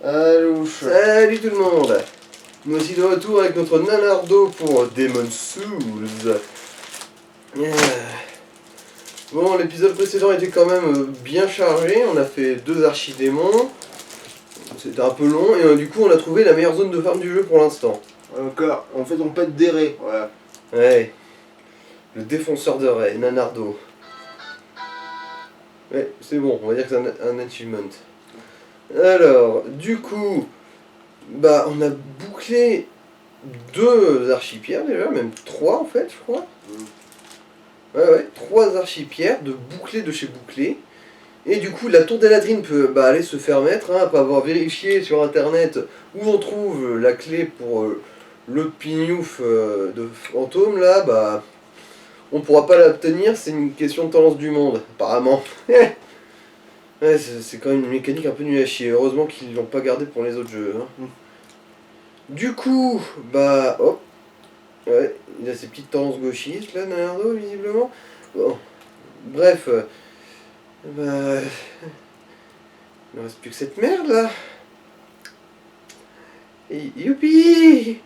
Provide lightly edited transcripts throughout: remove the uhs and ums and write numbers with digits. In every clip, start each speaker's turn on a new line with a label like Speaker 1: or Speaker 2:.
Speaker 1: Alouche.
Speaker 2: Salut tout le monde. Nous aussi de retour avec notre Nanardo pour Demon's Souls. Bon, l'épisode précédent était quand même bien chargé. On a fait 2 archidémons. C'était un peu long et du coup on a trouvé la meilleure zone de farm du jeu pour l'instant.
Speaker 1: Encore, en fait on pète des raies, voilà.
Speaker 2: Ouais. Le défonceur de raies, Nanardo. Ouais, c'est bon, on va dire que c'est un achievement. Alors, du coup, bah on a bouclé 2 archipierres déjà, même 3 en fait, je crois. Ouais, 3 archipierres de bouclé de chez bouclé. Et du coup, la tour d'Eladrin peut aller se faire mettre, après avoir vérifié sur internet où on trouve la clé pour le pignouf de fantôme là, bah on pourra pas l'obtenir, c'est une question de tendance du monde, apparemment. Ouais, c'est quand même une mécanique un peu nulle à chier, heureusement qu'ils l'ont pas gardé pour les autres jeux. Hein. Du coup, bah hop, ouais, il a ses petites tendances gauchistes là, Nanardo, visiblement. Bon, bref, bah, il ne reste plus que cette merde là. Et youpi.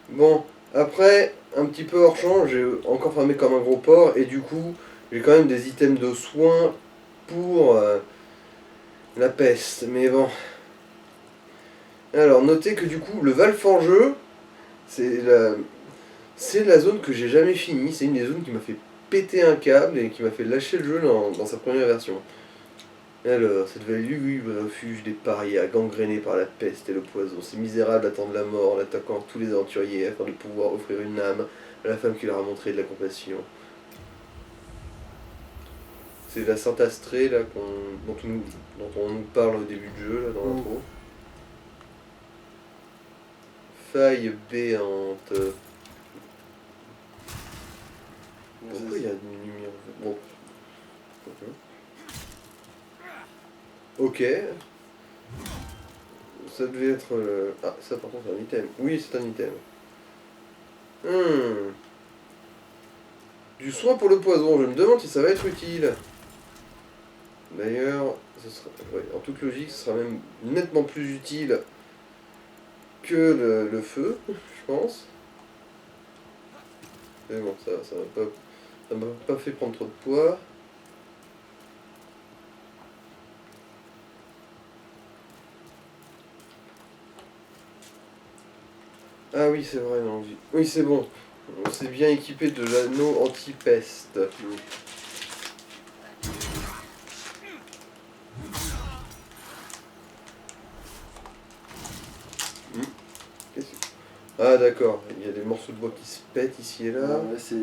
Speaker 2: Bon, après, un petit peu hors champ, j'ai encore farmé comme un gros porc, et du coup, j'ai quand même des items de soins pour la peste, mais bon. Alors, notez que du coup, le Valfangeux, c'est la zone que j'ai jamais finie, c'est une des zones qui m'a fait péter un câble et qui m'a fait lâcher le jeu dans sa première version. Alors, cette vallée lugubre, refuge des parias, gangrénés par la peste et le poison. Ces misérables attendent la mort en attaquant tous les aventuriers afin de pouvoir offrir une âme à la femme qui leur a montré de la compassion. C'est la Sainte Astrée là, dont on nous parle au début du jeu, là, dans l'intro. Faille béante. Pourquoi il y a une lumière? Bon. Ok. Ça devait être... Ah, ça par contre c'est un item. Oui, c'est un item. Du soin pour le poison, je me demande si ça va être utile. D'ailleurs, en toute logique, ce sera même nettement plus utile que le feu, je pense. Mais bon, ça m'a pas fait prendre trop de poids. Ah oui, c'est vrai, non. Oui, c'est bon. On s'est bien équipé de l'anneau anti-peste. Ah d'accord, il y a des morceaux de bois qui se pètent ici et là.
Speaker 1: Ouais, c'est...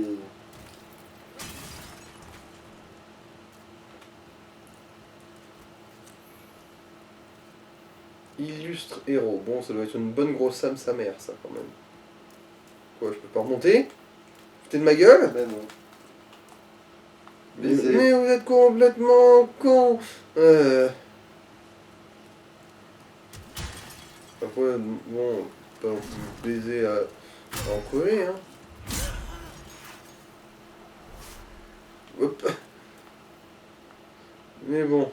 Speaker 2: Illustre héros. Bon, ça doit être une bonne grosse âme sa mère, ça, quand même. Quoi, je peux pas remonter? Foutez de ma gueule?
Speaker 1: Ben non.
Speaker 2: Mais vous êtes complètement con. Après, bon, pas non plus baiser à en crever, hein. Hop. Mais bon.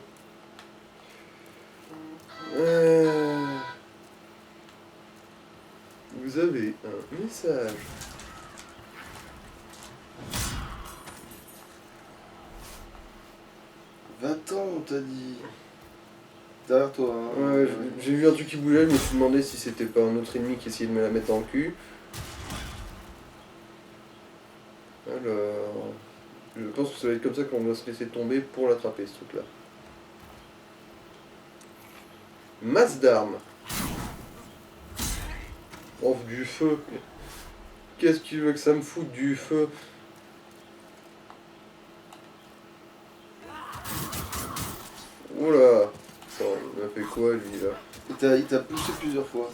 Speaker 2: Vous avez un message.
Speaker 1: Va-t'en, on t'a dit. Derrière toi, hein.
Speaker 2: Ouais, j'ai vu un truc qui bougeait, je me suis demandé si c'était pas un autre ennemi qui essayait de me la mettre dans le cul. Alors... Je pense que ça va être comme ça qu'on va se laisser tomber pour l'attraper, ce truc-là. Masse d'armes. Oh, du feu. Qu'est-ce que tu veux que ça me foute du feu? Oula. Attends, il m'a fait quoi, lui, là?
Speaker 1: Il t'a poussé plusieurs fois.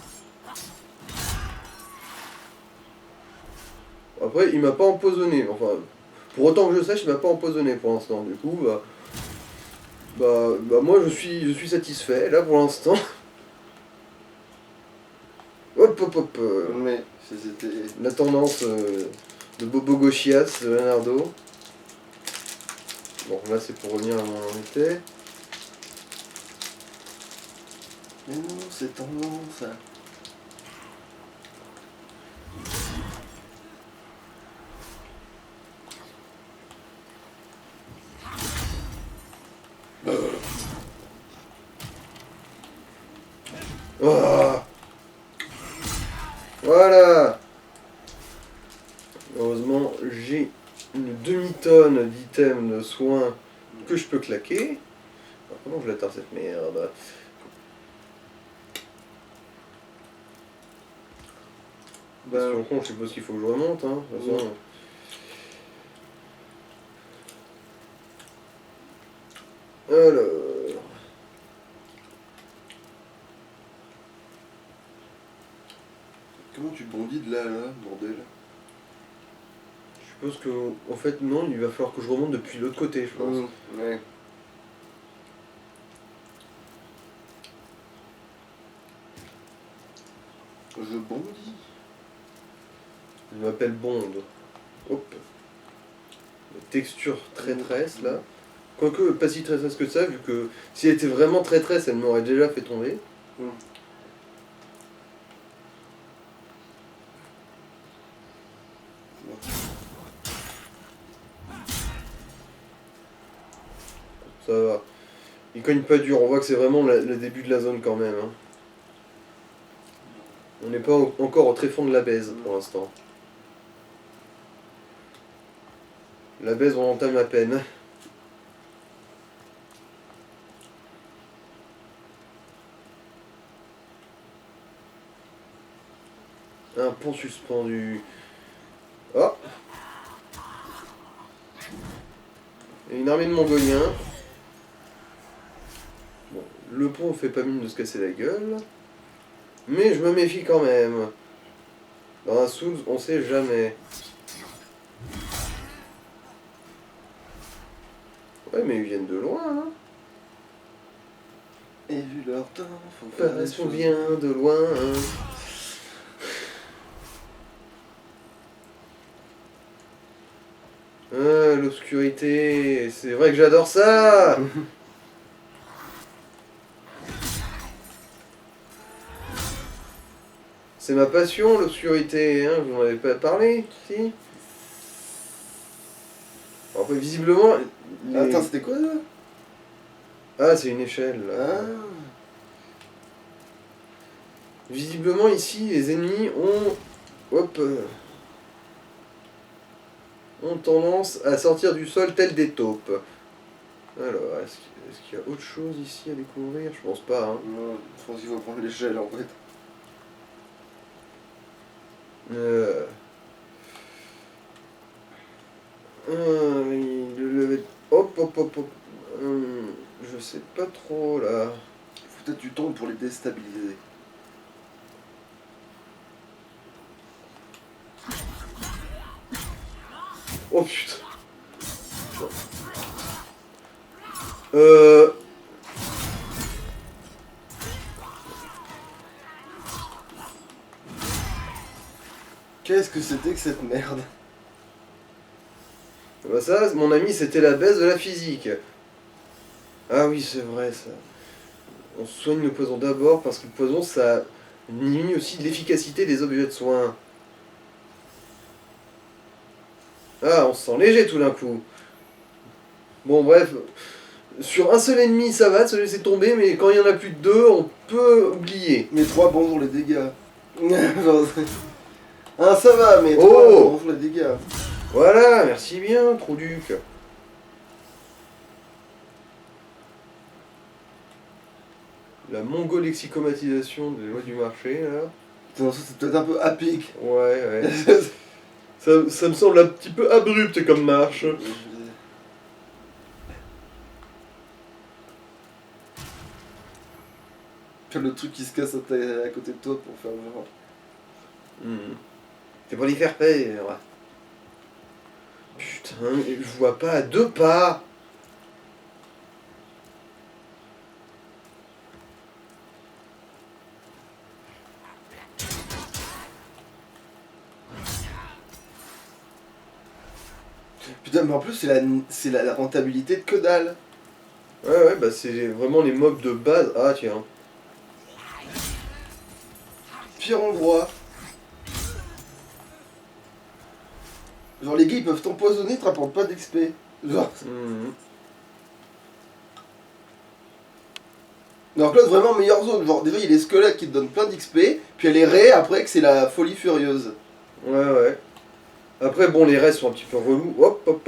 Speaker 2: Après, il m'a pas empoisonné. Enfin, pour autant que je sache, il m'a pas empoisonné pour l'instant. Du coup, moi, je suis satisfait, là, pour l'instant. Hop, hop, hop.
Speaker 1: Mais c'était...
Speaker 2: La tendance de Bobo Gauchias de Leonardo. Bon, là, c'est pour revenir à où on en était.
Speaker 1: Mais non, c'est tendance ça.
Speaker 2: Oh, voilà. Heureusement, j'ai une demi-tonne d'items de soins que je peux claquer. Alors, comment je l'atteins cette merde? Question con, je suppose qu'il faut que je remonte, hein. De toute façon. Alors.
Speaker 1: Comment tu bondis de là à là, bordel?
Speaker 2: Je suppose que, en fait, non, il va falloir que je remonte depuis l'autre côté, je pense.
Speaker 1: Ouais. Je bondis.
Speaker 2: Je m'appelle Bond. Hop. Texture traîtresse, là. Quoique, pas si traîtresse que ça, vu que si elle était vraiment traîtresse, elle m'aurait déjà fait tomber. Ça va. Il cogne pas dur, on voit que c'est vraiment le début de la zone quand même. Hein. On n'est pas encore au tréfonds de la baise pour l'instant. La baise, on entame à peine. Un pont suspendu. Oh! Et une armée de Mongoliens. Bon, le pont fait pas mine de se casser la gueule. Mais je me méfie quand même. Dans un Souls, on sait jamais. Ouais, mais ils viennent de loin, hein.
Speaker 1: Et vu leur temps, faut faire des
Speaker 2: Parce qu'on
Speaker 1: choses.
Speaker 2: vient de loin. Hein. Ah, l'obscurité, c'est vrai que j'adore ça. C'est ma passion, l'obscurité, hein, vous m'en avez pas parlé, si. Alors, visiblement... les-
Speaker 1: Attends, c'était quoi là?
Speaker 2: Ah, c'est une échelle, là.
Speaker 1: Ah.
Speaker 2: Visiblement, ici, les ennemis ont... Hop ont tendance à sortir du sol tel des taupes. Alors, est-ce qu'il y a autre chose ici à découvrir? Je pense pas, hein.
Speaker 1: Non, je pense qu'il faut prendre l'échelle en fait.
Speaker 2: Hop, hop, hop, hop. Je sais pas trop, là.
Speaker 1: Faut peut-être du temps pour les déstabiliser.
Speaker 2: Oh, putain. Euh...
Speaker 1: Qu'est-ce que c'était que cette merde?
Speaker 2: Bah ça, mon ami, c'était la baisse de la physique. Ah oui, c'est vrai, ça. On soigne le poison d'abord parce que le poison, ça diminue aussi l'efficacité des objets de soin. Ah, on se sent léger tout d'un coup. Bon, bref. Sur un seul ennemi, ça va de se laisser tomber, mais quand il y en a plus de deux, on peut oublier.
Speaker 1: Mais 3 bons pour les dégâts. Ah, ça va, mais 3
Speaker 2: Oh
Speaker 1: bons pour les dégâts.
Speaker 2: Voilà, merci bien, Trouduc. La mongolexicomatisation des lois du marché, là.
Speaker 1: Putain, ça c'est peut-être un peu à pic.
Speaker 2: Ouais, ouais. Ça me semble un petit peu abrupt comme marche.
Speaker 1: Le truc qui se casse à côté de toi pour faire genre.
Speaker 2: C'est pour les faire peur. Putain, je vois pas à 2 pas.
Speaker 1: Putain, mais en plus, c'est la rentabilité de que dalle.
Speaker 2: Ouais, ouais, bah c'est vraiment les mobs de base. Ah, tiens.
Speaker 1: pire endroit. Genre les gars ils peuvent t'empoisonner, ils te rapportent pas d'XP. Genre. Donc là vraiment meilleure zone, genre déjà il y a les squelettes qui te donnent plein d'XP, puis il y a les raies après que c'est la folie furieuse.
Speaker 2: Ouais. Après bon les restes sont un petit peu relous. Hop.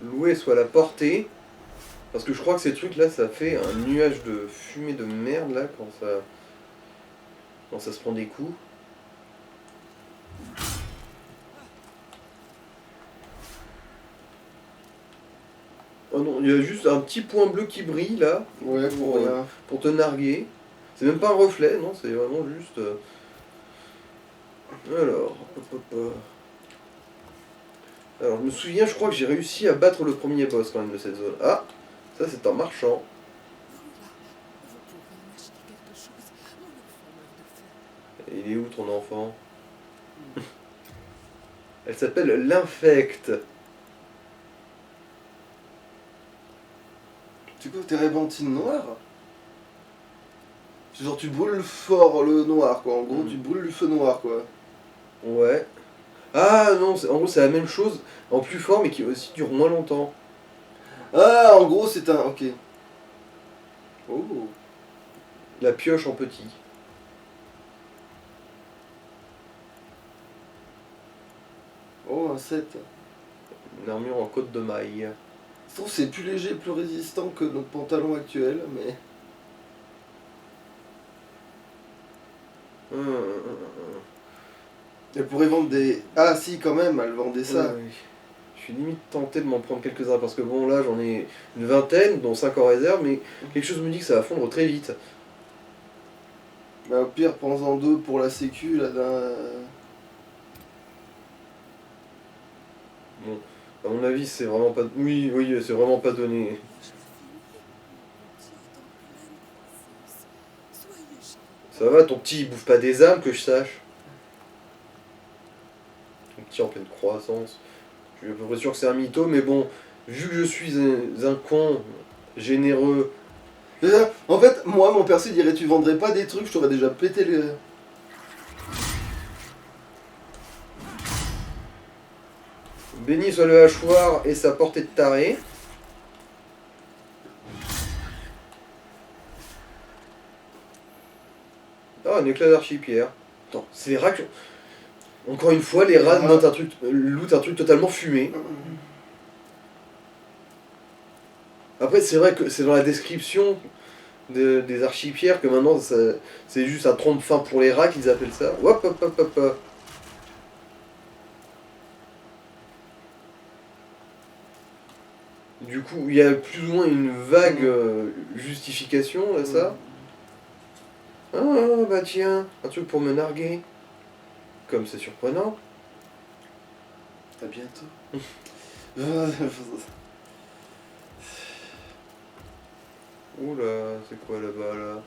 Speaker 2: Louer soit la portée. Parce que je crois que ces trucs là ça fait un nuage de fumée de merde là quand ça se prend des coups. Oh non, il y a juste un petit point bleu qui brille là.
Speaker 1: Ouais,
Speaker 2: pour te narguer. C'est même pas un reflet, non, c'est vraiment juste. Alors, Alors, je me souviens, je crois que j'ai réussi à battre le premier boss quand même de cette zone. Ah, ça c'est en marchant. Il est où ton enfant? Elle s'appelle l'Infect.
Speaker 1: Du coup, tes rébentines noires. Genre, tu brûles fort le noir, quoi. En gros, tu brûles le feu noir, quoi.
Speaker 2: Ouais. Ah non, en gros, c'est la même chose, en plus fort, mais qui aussi dure moins longtemps.
Speaker 1: Ah, en gros, c'est un. Ok. Oh.
Speaker 2: La pioche en petit.
Speaker 1: Oh, un 7.
Speaker 2: Une armure en côte de maille.
Speaker 1: Je trouve que c'est plus léger, plus résistant que notre pantalon actuel, mais. Elle pourrait vendre des. Ah, si, quand même, elle vendait ça.
Speaker 2: Oui. Je suis limite tenté de m'en prendre quelques-uns parce que bon, là j'en ai une vingtaine, dont 5 en réserve, mais quelque chose me dit que ça va fondre très vite.
Speaker 1: Bah, au pire, prends-en 2 pour la sécu, là, d'un.
Speaker 2: Bon, à mon avis, c'est vraiment pas. Oui, c'est vraiment pas donné. Ça va, ton petit, il bouffe pas des âmes que je sache. Ton petit en pleine croissance. Je suis à peu près sûr que c'est un mytho, mais bon, vu que je suis un con généreux.
Speaker 1: En fait, moi, mon perso, il dirait tu vendrais pas des trucs, je t'aurais déjà pété le.
Speaker 2: Béni soit le hachoir et sa portée de taré. Ah, un éclat d'archipierre. Attends, c'est les rats qui... Encore une fois, les rats lootent un truc totalement fumé. Après, c'est vrai que c'est dans la description des archipierres que maintenant c'est juste un trompe-fin pour les rats qu'ils appellent ça. Hop. Du coup, il y a plus ou moins une vague justification à ça. Ah bah tiens, un truc pour me narguer. Comme c'est surprenant.
Speaker 1: À bientôt.
Speaker 2: Oula, c'est quoi là-bas là?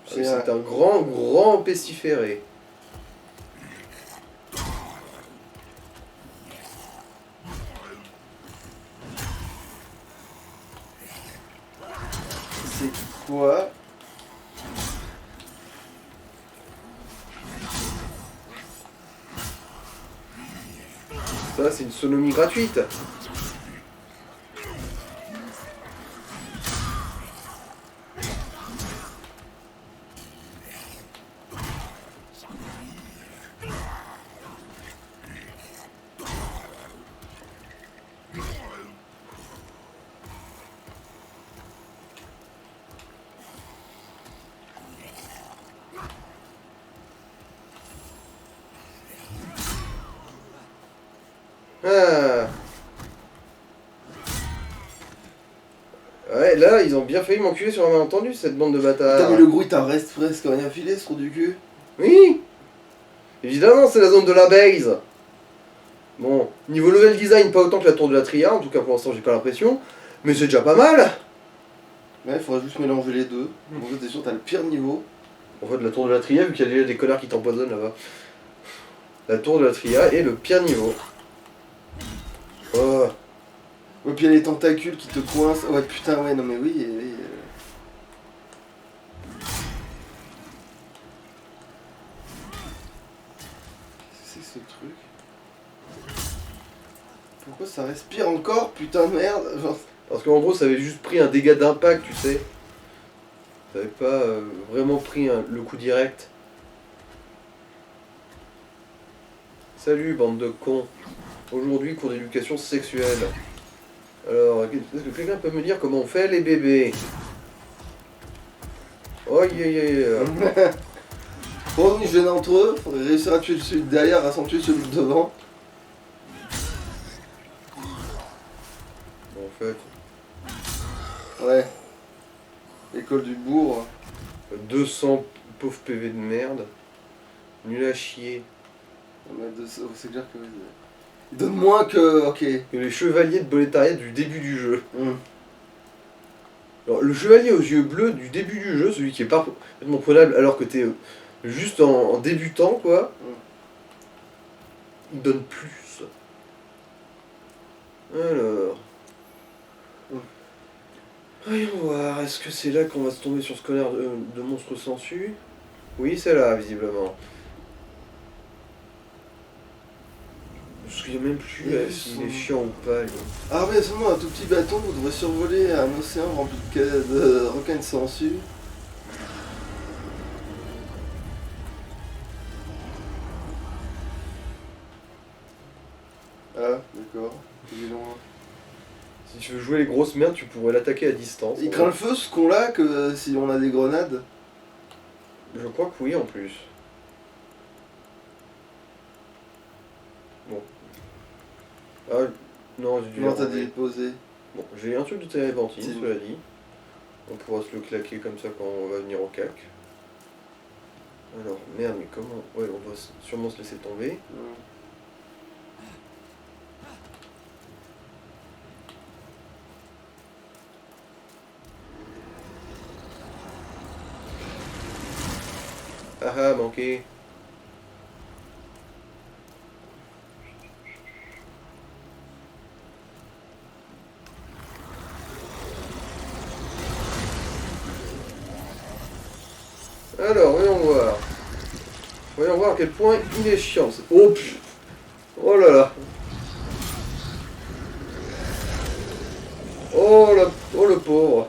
Speaker 1: C'est
Speaker 2: C'est un grand pestiféré.
Speaker 1: C'est quoi?
Speaker 2: Ça, c'est une sonomie gratuite. Ah. Ouais, là, ils ont bien failli m'enculer sur un malentendu, cette bande de bâtards.
Speaker 1: Putain, mais le gros, il t'en reste presque rien filé, ce trou du cul.
Speaker 2: Oui. Évidemment, c'est la zone de la base. Bon, niveau level design, pas autant que la tour de la Tria, en tout cas pour l'instant, j'ai pas l'impression. Mais c'est déjà pas mal.
Speaker 1: Ouais, il faudrait juste mélanger les deux. En fait, t'es sûr, t'as le pire niveau.
Speaker 2: En fait, la tour de la Tria, vu qu'il y a déjà des connards qui t'empoisonnent là-bas. La tour de la Tria est le pire niveau. Oh.
Speaker 1: Ouais, puis il y a les tentacules qui te coincent. Ouais, putain, ouais, non mais oui. Oui. C'est ce truc. Pourquoi ça respire encore, putain de merde? Genre...
Speaker 2: Parce qu'en gros, ça avait juste pris un dégât d'impact, tu sais. Ça avait pas vraiment pris le coup direct. Salut, bande de cons. Aujourd'hui, cours d'éducation sexuelle. Alors, est-ce que quelqu'un peut me dire comment on fait les bébés? Oh, yeah.
Speaker 1: Bon, ils viennent entre eux, faudrait réussir à tuer celui de derrière, à s'en tuer celui de devant.
Speaker 2: Bon, en fait,
Speaker 1: Ouais. École du bourg.
Speaker 2: 200 pauvres PV de merde. Nul à chier.
Speaker 1: C'est clair que... Il donne moins que... Ok.
Speaker 2: Que les chevaliers de Bolétaria du début du jeu.
Speaker 1: Hmm.
Speaker 2: Alors, le chevalier aux yeux bleus du début du jeu, celui qui est parfaitement prenable alors que t'es juste en débutant, quoi, il donne plus. Alors. Voyons voir, est-ce que c'est là qu'on va se tomber sur ce connard de monstre sensu? Oui, c'est là, visiblement. Je me souviens même plus s'il est chiant ou pas. Lui.
Speaker 1: Ah ouais, seulement un tout petit bâton, vous devrez survoler un océan rempli de requins de sangsues. Ah, d'accord. Il est loin.
Speaker 2: Si tu veux jouer les grosses merdes, tu pourrais l'attaquer à distance.
Speaker 1: Il craint le feu ce con-là que si on a des grenades.
Speaker 2: Je crois que oui en plus. Bon. Ah, non, j'ai dû
Speaker 1: Non, t'as
Speaker 2: l'enlever.
Speaker 1: déposé.
Speaker 2: Bon, j'ai un truc de térébenthine,
Speaker 1: Si.
Speaker 2: cela dit. On pourra se le claquer comme ça quand on va venir au cac. Alors, merde, mais comment... Ouais, on doit sûrement se laisser tomber. Ah ah, manqué. Alors, voyons voir. Voyons voir à quel point il est chiant. Oh, oh là là. Oh, oh le pauvre.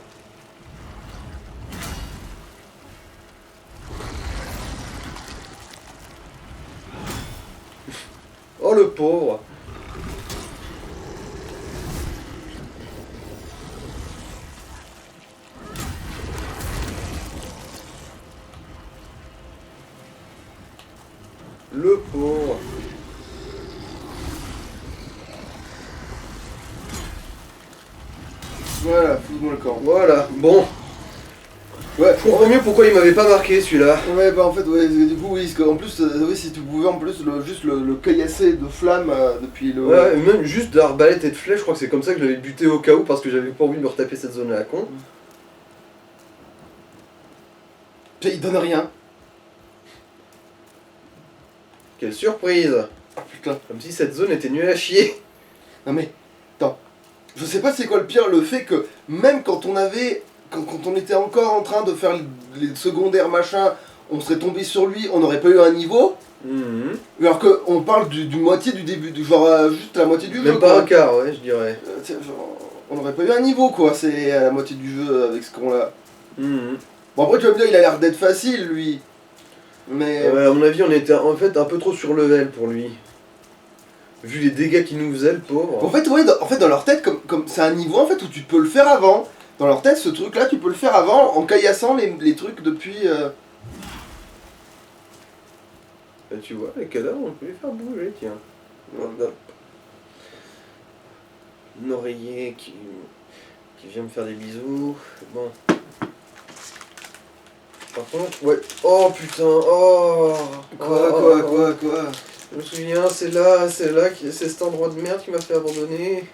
Speaker 2: Oh le pauvre. Le pauvre.
Speaker 1: Voilà, fous-moi le camp.
Speaker 2: Voilà, bon.
Speaker 1: Ouais,
Speaker 2: Je comprends mieux pourquoi il m'avait pas marqué celui-là.
Speaker 1: ouais, bah en fait, ouais, du coup, oui, parce qu'en plus, oui, si tu pouvais en plus juste le caillasser de flammes depuis le.
Speaker 2: Ouais, et même juste d'arbalète et de flèche, je crois que c'est comme ça que je l'avais buté au cas où parce que j'avais pas envie de me retaper cette zone à la con.
Speaker 1: Puis il donne rien.
Speaker 2: Quelle surprise!
Speaker 1: Putain.
Speaker 2: Comme si cette zone était nulle à chier.
Speaker 1: Non mais, attends. Je sais pas c'est quoi le pire, le fait que même quand on avait. Quand on était encore en train de faire les secondaires machin, on serait tombé sur lui, on n'aurait pas eu un niveau.
Speaker 2: Mhm.
Speaker 1: Alors qu'on parle du moitié du début, du genre juste la moitié du jeu.
Speaker 2: Même pas
Speaker 1: quoi.
Speaker 2: un quart, ouais, je dirais.
Speaker 1: Genre, on n'aurait pas eu un niveau quoi, c'est à la moitié du jeu avec ce qu'on a.
Speaker 2: Mhm.
Speaker 1: Bon après tu vas me dire il a l'air d'être facile lui. Mais.
Speaker 2: Ouais, à mon avis, on était en fait un peu trop sur level pour lui. Vu les dégâts qu'il nous faisait, le pauvre.
Speaker 1: En fait, ouais, dans leur tête, comme c'est un niveau en fait où tu peux le faire avant. Dans leur tête, ce truc là, tu peux le faire avant en caillassant les trucs depuis.
Speaker 2: Et tu vois, les cadavres, on peut les faire bouger, tiens. Voilà. Un oreiller qui vient me faire des bisous. Bon. Par contre, ouais. Oh putain, oh.
Speaker 1: Quoi.
Speaker 2: Je me souviens, c'est là, c'est cet endroit de merde qui m'a fait abandonner.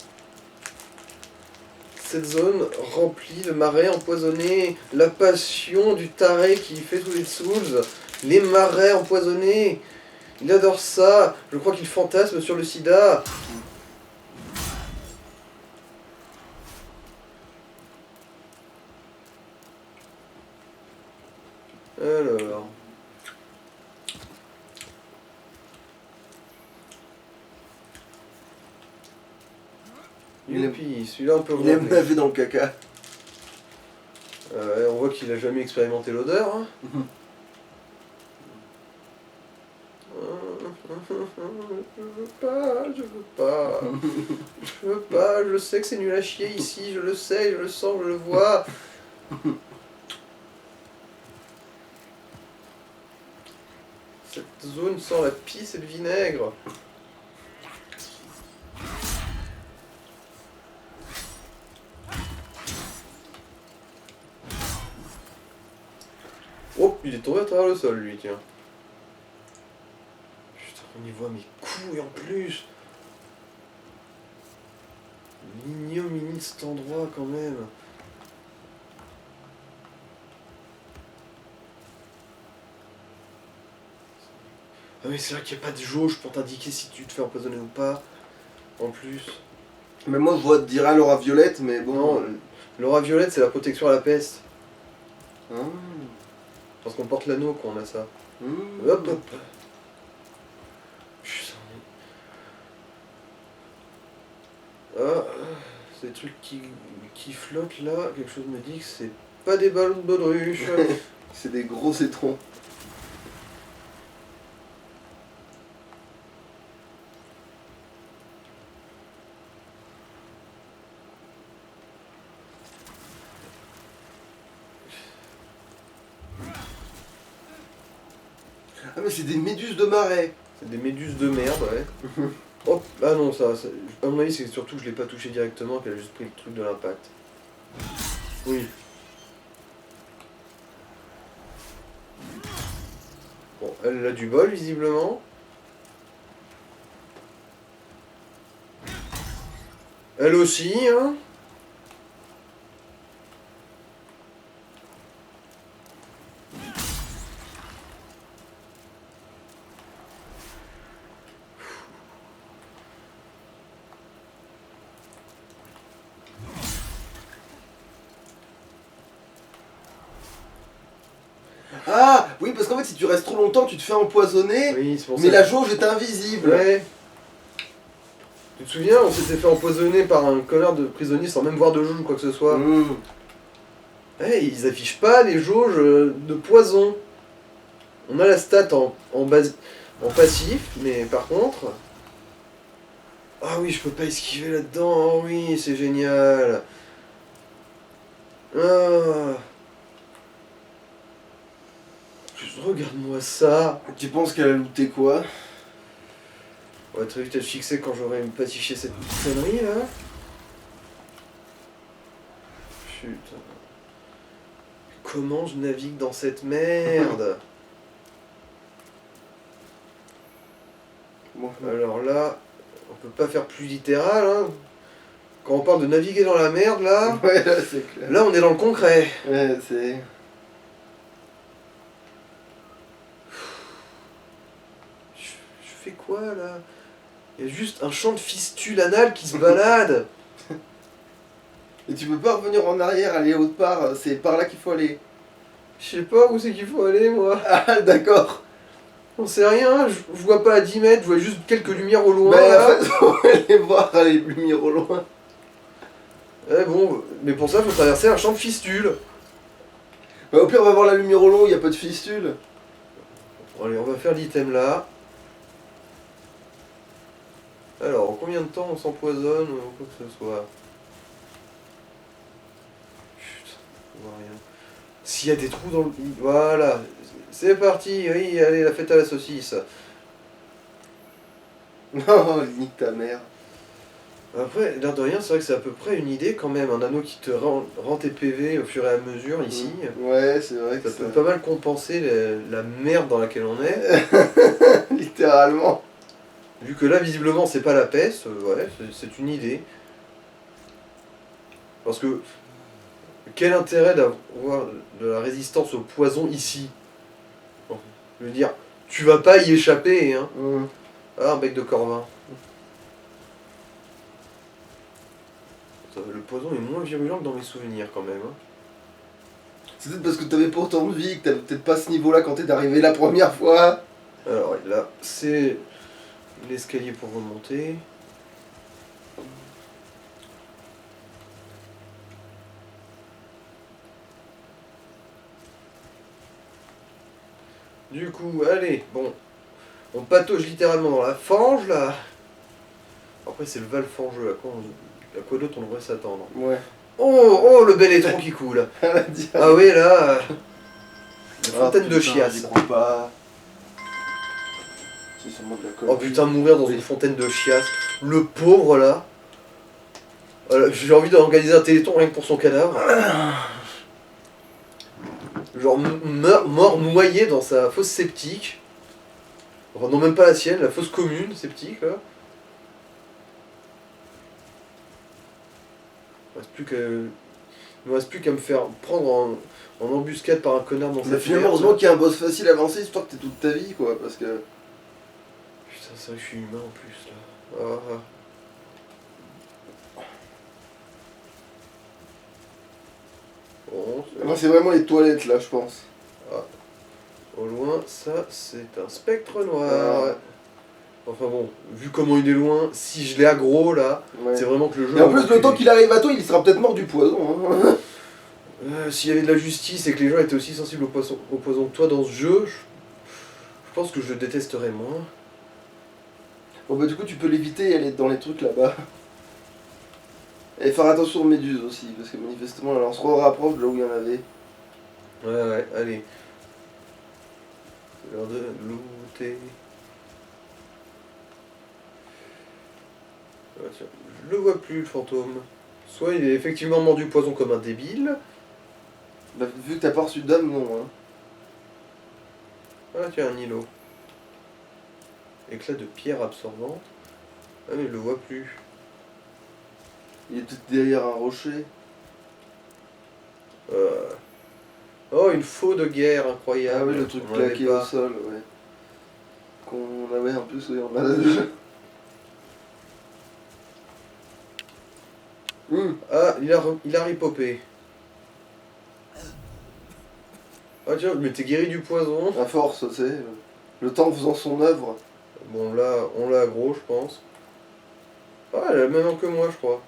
Speaker 2: Cette zone remplie de marais empoisonnés, la passion du taré qui fait tous les souls, les marais empoisonnés. Il adore ça, je crois qu'il fantasme sur le sida. Alors. Youpi, celui-là on peut le
Speaker 1: Il est
Speaker 2: relever.
Speaker 1: navé dans le caca.
Speaker 2: Ouais, on voit qu'il a jamais expérimenté l'odeur. Hein. Je veux pas, je veux pas. Je veux pas, je sais que c'est nul à chier ici, je le sais, je le sens, je le vois. Cette zone sent la pisse et le vinaigre. Oh, il est tombé à travers le sol, lui, tiens. Putain, on y voit mes couilles en plus. Mignon cet endroit, quand même. Ah mais c'est vrai qu'il n'y a pas de jauge pour t'indiquer si tu te fais empoisonner ou pas. En plus.
Speaker 1: Mais moi je vois dire à Laura Violette, mais bon.
Speaker 2: Non, l'aura violette, c'est la protection à la peste.
Speaker 1: Ah.
Speaker 2: Parce qu'on porte l'anneau quand on a ça.
Speaker 1: Mmh.
Speaker 2: Hop hop. Putain. Ah, ces trucs qui flottent là, quelque chose me dit que c'est pas des ballons de baudruche.
Speaker 1: C'est des gros cétrons. Ah mais c'est des méduses de marais.
Speaker 2: C'est des méduses de merde, ouais. Hop, ah non, à mon avis, c'est surtout que je l'ai pas touché directement, qu'elle a juste pris le truc de l'impact. Oui. Bon, elle a du bol, visiblement. Elle aussi, hein.
Speaker 1: Ah oui, parce qu'en fait si tu restes trop longtemps tu te fais empoisonner,
Speaker 2: Oui, c'est pour
Speaker 1: mais
Speaker 2: ça.
Speaker 1: la jauge est invisible.
Speaker 2: Ouais. Tu te souviens, on s'était fait empoisonner par un connard de prisonnier sans même voir de jauge ou quoi que ce soit.
Speaker 1: Mmh.
Speaker 2: Ouais, ils affichent pas les jauges de poison. On a la stat en passif, mais par contre... Ah oui, je peux pas esquiver là-dedans, oh oui, c'est génial. Ah. Juste regarde-moi ça.
Speaker 1: Tu penses qu'elle a looté quoi?
Speaker 2: On va très vite être fixé quand j'aurai pacifié cette connerie là. Putain. Comment je navigue dans cette merde?
Speaker 1: Bon.
Speaker 2: Alors là, on peut pas faire plus littéral, hein. Quand on parle de naviguer dans la merde là,
Speaker 1: Ouais, là c'est clair.
Speaker 2: là on est dans le concret.
Speaker 1: Ouais, c'est...
Speaker 2: Je fais quoi là? Il y a juste un champ de fistules anales qui se balade.
Speaker 1: Et tu peux pas revenir en arrière, aller autre part, c'est par là qu'il faut aller.
Speaker 2: Je sais pas où c'est qu'il faut aller moi.
Speaker 1: Ah d'accord.
Speaker 2: On sait rien, je vois pas à 10 mètres, je vois juste quelques lumières au loin.
Speaker 1: Bah
Speaker 2: là.
Speaker 1: en fait, on va aller voir les lumières au loin.
Speaker 2: Eh bon, mais pour ça faut traverser un champ de fistules.
Speaker 1: Bah au pire on va voir la lumière au loin, il y a pas de fistule.
Speaker 2: Bon, allez, on va faire l'item là. Alors, en combien de temps on s'empoisonne ou quoi que ce soit? Putain, je vois rien. S'il y a des trous dans le... Voilà, c'est parti, oui, allez, la fête à la saucisse.
Speaker 1: Non, nique ta mère.
Speaker 2: Après, l'air de rien, c'est vrai que c'est à peu près une idée quand même. Un anneau qui te rend tes PV au fur et à mesure ici.
Speaker 1: Ouais, c'est vrai que
Speaker 2: Ça peut pas mal compenser la merde dans laquelle on est.
Speaker 1: Littéralement.
Speaker 2: Vu que là, visiblement, c'est pas la peste, ouais, c'est une idée. Parce que, quel intérêt d'avoir de la résistance au poison ici? Bon, je veux dire, tu vas pas y échapper, hein. Ah, un bec de corvin. Le poison est moins virulent que dans mes souvenirs, quand même. Hein.
Speaker 1: C'est peut-être parce que t'avais pas autant de vie, que t'avais peut-être pas ce niveau-là quand t'es arrivé la première fois.
Speaker 2: Alors là, c'est l'escalier pour remonter. Du coup, allez, bon. On patauge littéralement dans la fange là. Après, c'est le Val fangeux, à quoi d'autre on devrait s'attendre?
Speaker 1: Ouais.
Speaker 2: Oh, le bel étron qui coule. Ah oui, là. Une fontaine de chiasse.
Speaker 1: J'y crois pas. C'est sûrement de la connerie.
Speaker 2: Oh putain, mourir dans une fontaine de chiasse. Le pauvre là. Voilà, j'ai envie d'organiser un téléthon rien que pour son cadavre. Genre mort noyé dans sa fosse septique. Enfin non, même pas la sienne, la fosse commune septique là. Il me reste plus qu'à me faire prendre en embuscade par un connard dans
Speaker 1: Mais
Speaker 2: sa
Speaker 1: finalement,
Speaker 2: merde.
Speaker 1: heureusement qu'il y a un boss facile à avancer, histoire que t'aies toute ta vie, quoi, parce que...
Speaker 2: Putain, c'est vrai que je suis humain en plus là. Ah. Bon,
Speaker 1: Moi, c'est vraiment les toilettes, là, je pense.
Speaker 2: au loin, ça c'est un spectre noir. Enfin bon, vu comment il est loin, si je l'ai aggro là,
Speaker 1: Ouais.
Speaker 2: c'est vraiment que le jeu...
Speaker 1: Et en plus, le temps qu'il arrive à toi, il sera peut-être mort du poison, hein.
Speaker 2: S'il y avait de la justice et que les gens étaient aussi sensibles au poison que toi dans ce jeu, je pense que je le détesterais moins.
Speaker 1: Bon bah du coup tu peux l'éviter et aller dans les trucs là-bas. Et faire attention aux méduses aussi, parce que manifestement là on se rapproche de là où il y en avait.
Speaker 2: Ouais, allez. C'est l'heure de looter. Ah, tiens, je le vois plus le fantôme. Soit il est effectivement mort du poison comme un débile.
Speaker 1: Bah vu que t'as pas reçu d'âme, non hein.
Speaker 2: Ah tiens, un îlot. Éclat de pierre absorbante. Ah mais je le vois plus.
Speaker 1: Il est peut-être derrière un rocher.
Speaker 2: Oh, une faux de guerre incroyable.
Speaker 1: Ah oui, le truc
Speaker 2: On en avait
Speaker 1: plaqué
Speaker 2: pas.
Speaker 1: au sol, ouais. Qu'on avait en plus, oui, on a déjà.
Speaker 2: Ah, il a ripopé. Ah tiens, mais t'es guéri du poison.
Speaker 1: À force, tu sais. Le temps faisant son œuvre.
Speaker 2: Bon là, on l'a aggro, je pense. Ah, elle a le même nom que moi, je crois.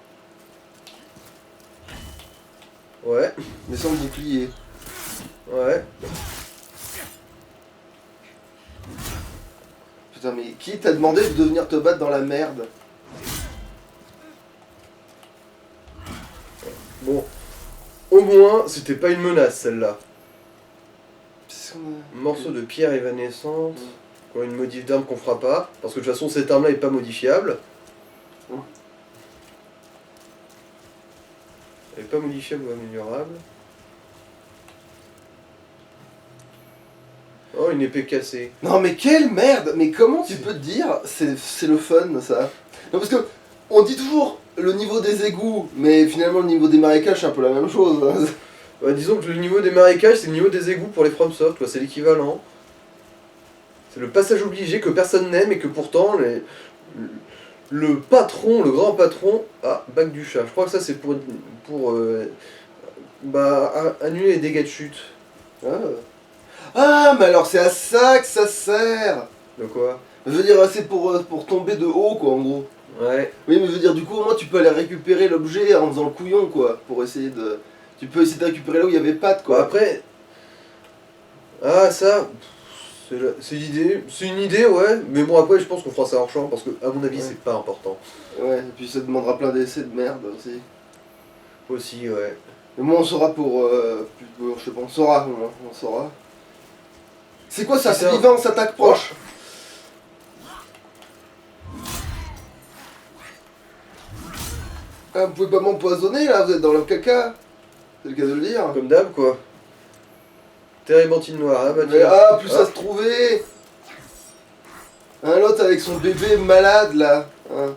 Speaker 2: Ouais,
Speaker 1: Mais sans bouclier.
Speaker 2: ouais.
Speaker 1: Putain, mais qui t'a demandé de venir te battre dans la merde?
Speaker 2: Bon, au moins, c'était pas une menace celle-là.
Speaker 1: Qu'est-ce qu'on a...
Speaker 2: Morceau de pierre évanescente.
Speaker 1: Mm.
Speaker 2: Quoi, une modif d'arme qu'on fera pas. Parce que de toute façon, cette arme-là est pas modifiable.
Speaker 1: Mm.
Speaker 2: Elle est pas modifiable ou améliorable. Oh, une épée cassée.
Speaker 1: Non mais quelle merde! Mais comment tu peux te dire c'est le fun ça? Non parce que on dit toujours le niveau des égouts, mais finalement le niveau des marécages c'est un peu la même chose. Hein.
Speaker 2: Bah, disons que le niveau des marécages, c'est le niveau des égouts pour les FromSoft, quoi, c'est l'équivalent. C'est le passage obligé que personne n'aime et que pourtant le patron, le grand patron, ah, bac du chat. Je crois que ça c'est pour annuler les dégâts de chute.
Speaker 1: Ah mais alors c'est à ça que ça sert!
Speaker 2: De quoi?
Speaker 1: Je veux dire c'est pour tomber de haut quoi en gros.
Speaker 2: Ouais.
Speaker 1: Oui mais je veux dire du coup au moins tu peux aller récupérer l'objet en faisant le couillon quoi, pour essayer de... Tu peux essayer de récupérer là où il y avait pas de quoi.
Speaker 2: Bah, après... Ah ça... C'est l'idée. C'est une idée, ouais. Mais bon après je pense qu'on fera ça hors champ parce que à mon avis
Speaker 1: Ouais.
Speaker 2: c'est pas important.
Speaker 1: Ouais, et puis ça demandera plein d'essais de merde aussi.
Speaker 2: Aussi, ouais.
Speaker 1: Mais moi on saura je sais pas, on saura, on saura. C'est quoi ça?
Speaker 2: C'est
Speaker 1: C'est
Speaker 2: ça.
Speaker 1: vivant, s'attaque proche. Ah, vous pouvez pas m'empoisonner là, vous êtes dans le caca. C'est le cas de le dire.
Speaker 2: Comme d'hab quoi. Térébenthine noire, ah bah
Speaker 1: Mais,
Speaker 2: tiens.
Speaker 1: ah, plus ça se trouvait. L'autre avec son bébé malade là. Hein.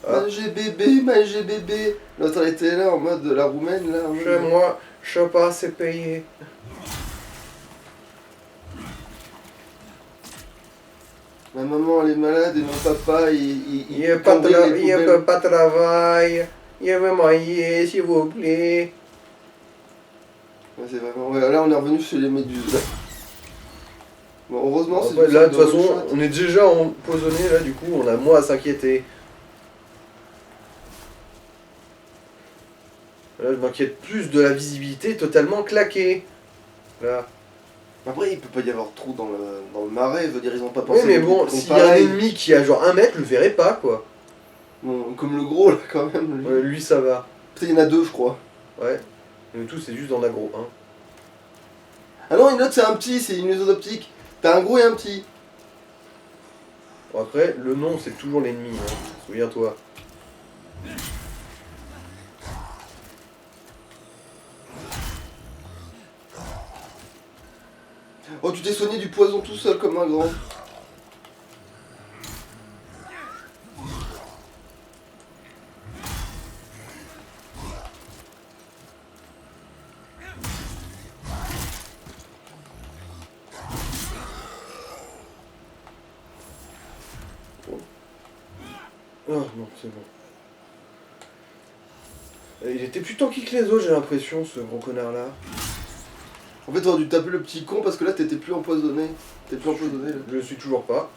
Speaker 2: Ah.
Speaker 1: Manger bébé. L'autre elle était là en mode la roumaine là. en mode-
Speaker 2: Chez moi, je sais pas assez payé.
Speaker 1: Ma maman elle est malade et mon papa il
Speaker 2: Il
Speaker 1: cambrait les poubelles.
Speaker 2: peut pas travailler. Il veut manger, s'il vous plaît.
Speaker 1: Ouais, c'est vraiment... Ouais, là on est revenu chez les méduses. Là. Bon, heureusement c'est...
Speaker 2: Après, là, de toute façon,
Speaker 1: one-shot.
Speaker 2: on est déjà empoisonné, là, du coup, on a moins à s'inquiéter. Là, je m'inquiète plus de la visibilité totalement claquée. Là.
Speaker 1: Après, il peut pas y avoir de trou dans le marais, je veux dire, ils ont pas
Speaker 2: Oui,
Speaker 1: pensé...
Speaker 2: mais
Speaker 1: à
Speaker 2: bon,
Speaker 1: des trucs
Speaker 2: s'il y a un
Speaker 1: pareils.
Speaker 2: ennemi qui a genre 1 mètre, je le verrai pas, quoi.
Speaker 1: Bon, comme le gros, là, quand même. Lui.
Speaker 2: Ouais, lui, ça va.
Speaker 1: Putain, il y en a deux, je crois.
Speaker 2: Ouais. Le tout, c'est juste dans l'agro, hein.
Speaker 1: Ah non, une autre, c'est un petit, c'est une illusion d'optique. T'as un gros et un petit.
Speaker 2: Bon, après, le nom, c'est toujours l'ennemi, hein. Souviens-toi.
Speaker 1: Oh, tu t'es soigné du poison tout seul comme un grand.
Speaker 2: Oh non, c'est bon. Il était plus tanky que les autres, j'ai l'impression, ce gros connard-là.
Speaker 1: En fait, t'aurais dû taper le petit con parce que là, t'étais plus empoisonné. T'es plus empoisonné, là.
Speaker 2: Je le suis toujours pas.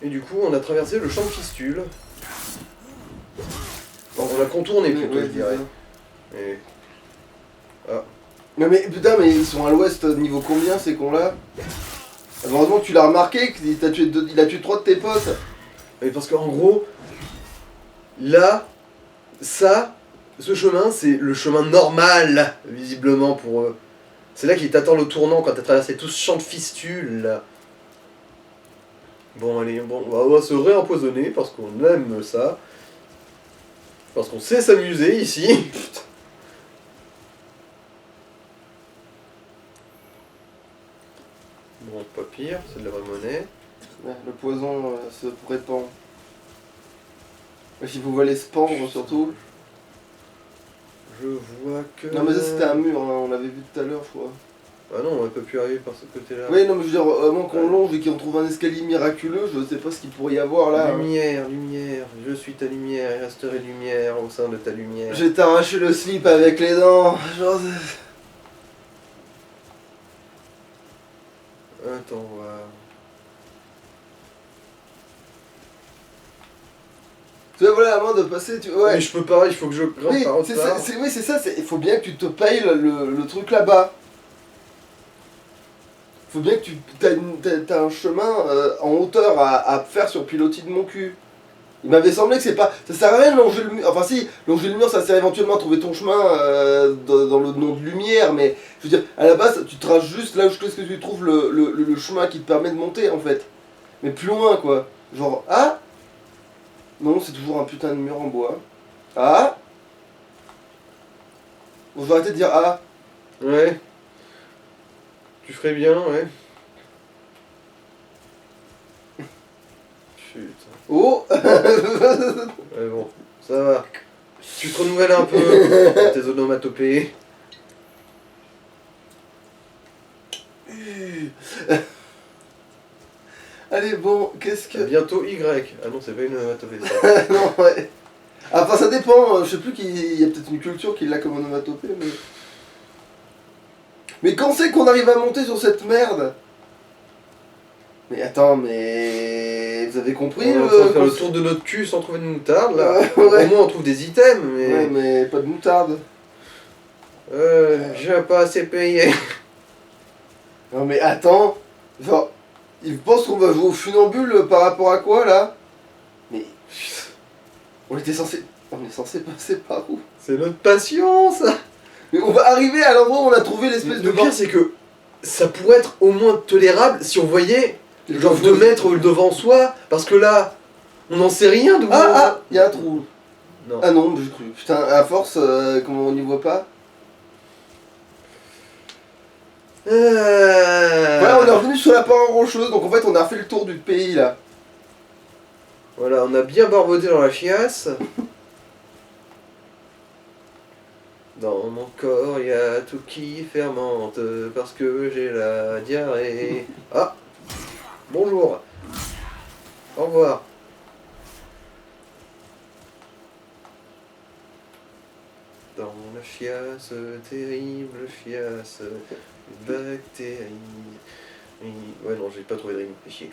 Speaker 2: Et du coup, on a traversé le champ de fistule. Bon, on l'a contourné plutôt,
Speaker 1: Ouais,
Speaker 2: je dirais.
Speaker 1: c'est ça.
Speaker 2: Et...
Speaker 1: Mais putain, mais ils sont à l'ouest, niveau combien ces cons-là? Heureusement que tu l'as remarqué, qu'il t'a tué il a tué 3 de tes potes.
Speaker 2: Mais parce qu'en gros, là, ça, ce chemin, c'est le chemin normal, visiblement, pour eux. C'est là qu'ils t'attendent le tournant quand t'as traversé tout ce champ de fistules, là. Bon, allez, bon, on va se réempoisonner parce qu'on aime ça. Parce qu'on sait s'amuser ici. Bon, pas pire, c'est de la vraie monnaie.
Speaker 1: Ouais, le poison se répand. Si vous voulez se pendre surtout.
Speaker 2: Je vois que...
Speaker 1: Non mais ça c'était un mur, hein, on l'avait vu tout à l'heure je crois.
Speaker 2: Ah non, on peut plus arriver par ce côté-là.
Speaker 1: Oui non mais je veux dire, à moins qu'on longe et qu'on trouve un escalier miraculeux, je sais pas ce qu'il pourrait y avoir là.
Speaker 2: Lumière, lumière, je suis ta lumière, il resterai lumière au sein de ta lumière.
Speaker 1: Je vais t'arracher le slip avec les dents. Genre...
Speaker 2: Attends, on va...
Speaker 1: Tu vois voilà, à moins de passer, tu vois. Ouais.
Speaker 2: Mais je peux pas, il faut que je grimpe
Speaker 1: Oui,
Speaker 2: par autre
Speaker 1: c'est
Speaker 2: part.
Speaker 1: ça, oui, c'est ça, il faut bien que tu te payes le truc là-bas. Faut bien que tu t'as un chemin en hauteur à faire sur pilotis de mon cul. Il m'avait semblé que c'est pas. Ça sert à rien de longer le mur. Enfin si, longer le mur ça sert éventuellement à trouver ton chemin dans le nom de lumière, mais je veux dire, à la base tu traces juste là où est-ce que tu trouves le chemin qui te permet de monter en fait. Mais plus loin quoi. Genre, ah non, c'est toujours un putain de mur en bois. Ah bon, je vais arrêter de dire ah.
Speaker 2: Ouais. Tu ferais bien, ouais. Putain.
Speaker 1: Oh
Speaker 2: Ouais, bon, ça va. Tu te renouvelles un peu dans tes onomatopées.
Speaker 1: Allez bon, qu'est-ce que...
Speaker 2: Bientôt Y. Ah non, c'est pas une onomatopée ça.
Speaker 1: non, ouais. Enfin, ça dépend. Je sais plus qu'il y a peut-être une culture qui l'a comme onomatopée, mais... Mais quand c'est qu'on arrive à monter sur cette merde? Mais attends, mais... Vous avez compris
Speaker 2: On est en train de faire le tour de notre cul sans trouver de moutarde, là.
Speaker 1: ouais.
Speaker 2: Au moins, on trouve des items, mais...
Speaker 1: Ouais, mais pas de moutarde.
Speaker 2: J'ai pas assez payé.
Speaker 1: Non mais attends. Genre, ils pensent qu'on va jouer au funambule par rapport à quoi, là? Mais... On était censé... On est censé passer par où?
Speaker 2: C'est notre passion, ça.
Speaker 1: Mais on va arriver à l'endroit où on a trouvé l'espèce de...
Speaker 2: Le pire, c'est que ça pourrait être au moins tolérable si on voyait genre 2 mètres devant soi, parce que là, on n'en sait rien de
Speaker 1: Ah, il y a un trou.
Speaker 2: Non.
Speaker 1: Ah non, j'ai cru. Putain, à force, comment on n'y voit pas? Voilà, on est revenu sur la paroi rocheuse, donc en fait on a refait le tour du pays là.
Speaker 2: Voilà, on a bien barboté dans la chiasse. Dans mon corps, il y a tout qui fermente parce que j'ai la diarrhée. Ah, bonjour. Au revoir. Dans la chiasse. chiasse, terrible chiasse, bactéries. Ouais, non, j'ai pas trouvé de rime, fais chier.